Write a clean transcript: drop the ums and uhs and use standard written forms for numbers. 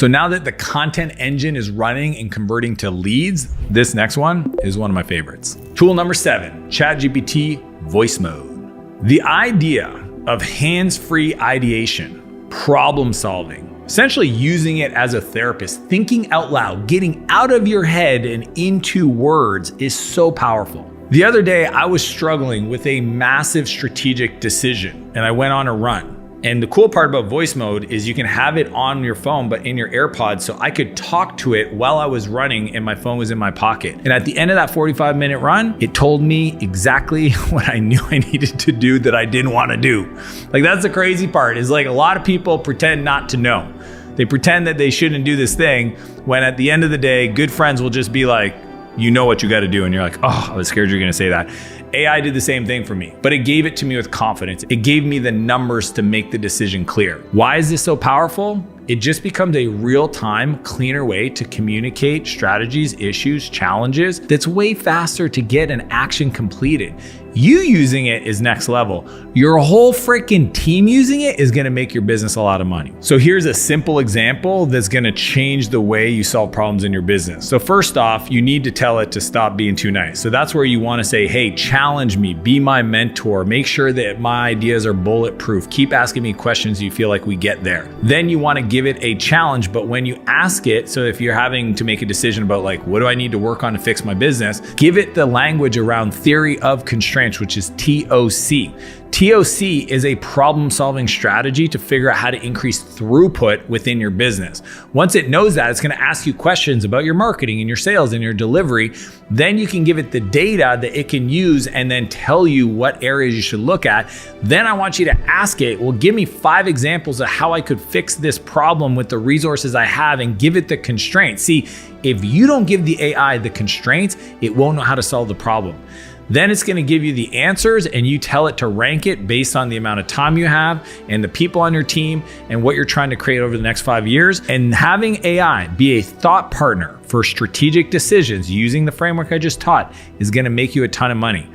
So now that the content engine is running and converting to leads, this next one is one of my favorites. Tool number 7, ChatGPT voice mode. The idea of hands-free ideation, problem solving, essentially using it as a therapist, thinking out loud, getting out of your head and into words is so powerful. The other day, I was struggling with a massive strategic decision and I went on a run. And the cool part about voice mode is you can have it on your phone, but in your AirPods, so I could talk to it while I was running and my phone was in my pocket. And at the end of that 45-minute run, it told me exactly what I knew I needed to do that I didn't want to do. Like, that's the crazy part, is like a lot of people pretend not to know. They pretend that they shouldn't do this thing when at the end of the day, good friends will just be like, you know what you got to do. And you're like, oh, I was scared you're going to say that. AI did the same thing for me, but it gave it to me with confidence. It gave me the numbers to make the decision clear. Why is this so powerful? It just becomes a real-time, cleaner way to communicate strategies, issues, challenges that's way faster to get an action completed. You using it is next level. Your whole freaking team using it is gonna make your business a lot of money. So here's a simple example that's gonna change the way you solve problems in your business. So first off, you need to tell it to stop being too nice. So that's where you wanna say, hey, challenge me, be my mentor, make sure that my ideas are bulletproof, keep asking me questions you feel like we get there. Then you wanna give it a challenge, but when you ask it, so if you're having to make a decision about like, what do I need to work on to fix my business, give it the language around theory of constraints, which is TOC. TOC is a problem-solving strategy to figure out how to increase throughput within your business. Once it knows that, it's going to ask you questions about your marketing and your sales and your delivery. Then you can give it the data that it can use and then tell you what areas you should look at. Then I want you to ask it, well, give me 5 examples of how I could fix this problem with the resources I have, and give it the constraints. See, if you don't give the AI the constraints, it won't know how to solve the problem. Then it's gonna give you the answers and you tell it to rank it based on the amount of time you have and the people on your team and what you're trying to create over the next 5 years. And having AI be a thought partner for strategic decisions using the framework I just taught is gonna make you a ton of money.